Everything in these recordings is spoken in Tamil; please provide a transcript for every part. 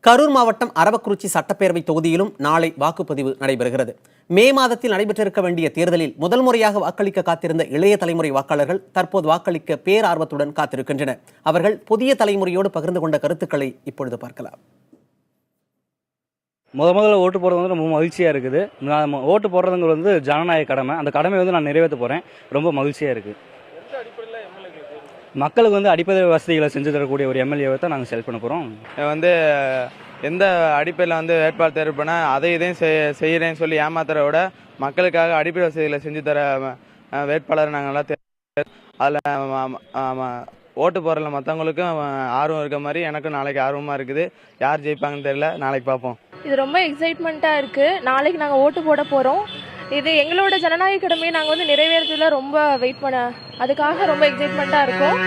கரூர் மாவட்டம் அரவக்குறிச்சி சட்டப்பேரவை தொகுதியிலும் நாளை வாக்குப்பதிவு நடைபெறுகிறது. மே மாதத்தில் நடைபெற்றிருக்க வேண்டிய தேர்தலில் முதல் முறையாக வாக்களிக்க காத்திருந்த இளைய தலைமுறை வாக்காளர்கள் தற்போது வாக்களிக்க பேரார்வத்துடன் காத்திருக்கின்றனர். அவர்கள் புதிய தலைமுறையோடு பகிர்ந்து கொண்ட கருத்துக்களை இப்பொழுது பார்க்கலாம். முதல்ல ஓட்டு போடுறது வந்து ரொம்ப மகிழ்ச்சியாக இருக்குது. நான் ஓட்டு போடுறதுங்கிறது வந்து ஜனநாயக கடமை. அந்த கடமையை வந்து நான் நிறைவேற்ற போகிறேன். ரொம்ப மகிழ்ச்சியாக இருக்குது. மக்களுக்கு வந்து அடிப்படை வசதிகளை செஞ்சு தரக்கூடிய ஒரு எம்எல்ஏவை தான் நாங்கள் செலக்ட் பண்ண போகிறோம். வந்து எந்த அடிப்படையில் வந்து வேட்பாளர் தேர்வு பண்ணால் அதை இதையும் செய்கிறேன்னு சொல்லி ஏமாத்துறத விட மக்களுக்காக அடிப்படை வசதிகளை செஞ்சு தர வேட்பாளர் நாங்கள் நல்லா அதில் ஓட்டு போடுறதுல மற்றவங்களுக்கும் ஆர்வம் இருக்க மாதிரி எனக்கும் நாளைக்கு ஆர்வமாக இருக்குது. யார் ஜெயிப்பாங்கன்னு தெரியல, நாளைக்கு பார்ப்போம். இது ரொம்ப எக்ஸைட்மெண்ட்டாக இருக்குது. நாளைக்கு நாங்கள் ஓட்டு போட போகிறோம். இது எங்களோட ஜனநாயக கடமையை நாங்கள் வந்து நிறைவேறதுல ரொம்ப வெயிட் அதுக்காக ரொம்ப எக்ஸைட்மெண்ட்டாக இருக்கும்.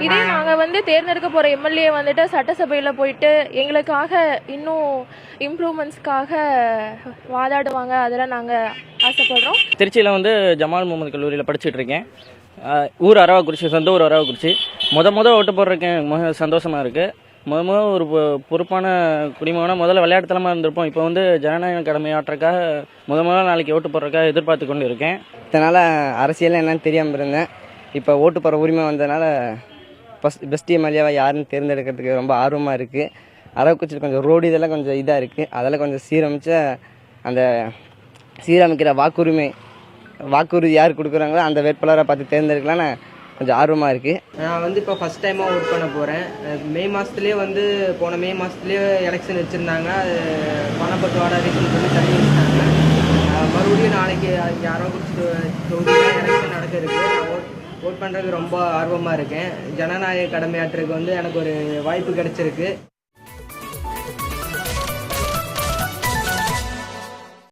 இதே நாங்கள் வந்து தேர்ந்தெடுக்க போகிற எம்எல்ஏ வந்துட்டு சட்டசபையில் போயிட்டு எங்களுக்காக இன்னும் இம்ப்ரூவ்மெண்ட்ஸ்க்காக வாதாடுவாங்க. அதெல்லாம் நாங்கள் ஆசைப்படுறோம். திருச்சியில் வந்து ஜமால் முகமது கல்லூரியில் படிச்சுட்டு இருக்கேன். ஊர் அரவக்குறிச்சி, சொந்த ஊர் அரவக்குறிச்சி. முத ஓட்டு போடுறதுக்கு சந்தோஷமாக இருக்குது. ஒரு பொறுப்பான குடிமகனாக முதல்ல விளையாட்டுத்தனமாக இருந்திருப்போம். இப்போ வந்து ஜனநாயக கடமையாற்றுறதுக்காக முதல்ல நாளைக்கு ஓட்டு போடுறதுக்காக எதிர்பார்த்து கொண்டு இருக்கேன். இதனால் அரசியல் என்னன்னு தெரியாமல் இருந்தேன். இப்போ ஓட்டு போடுற உரிமை வந்ததுனால பெஸ்ட் எம்எல்ஏவை யாருன்னு தேர்ந்தெடுக்கிறதுக்கு ரொம்ப ஆர்வமாக இருக்குது. அரவக்குறிச்சியில் கொஞ்சம் ரோடு இதெல்லாம் கொஞ்சம் இதாக இருக்குது. அதெல்லாம் கொஞ்சம் சீரமைக்கிற வாக்குறுதி யார் கொடுக்குறாங்களோ அந்த வேட்பாளரை பார்த்து தேர்ந்தெடுக்கலான்னு கொஞ்சம் ஆர்வமாக இருக்குது. நான் வந்து இப்போ ஃபஸ்ட் டைமாக ஓட் பண்ண போகிறேன். போன மே மாதத்துலேயே எலெக்ஷன் வச்சுருந்தாங்க. அது பணப்பட்டுவாடா ரீசன் சொல்லி தள்ளி வச்சுட்டாங்க. மறுபடியும் நாளைக்கு அரவக்குறிச்சி தொகுதியில் எலெக்ஷன் நடக்க இருக்குது. நான் ஓட் பண்ணுறதுக்கு ரொம்ப ஆர்வமாக இருக்கேன். ஜனநாயக கடமையாற்றுறதுக்கு வந்து எனக்கு ஒரு வாய்ப்பு கிடச்சிருக்கு.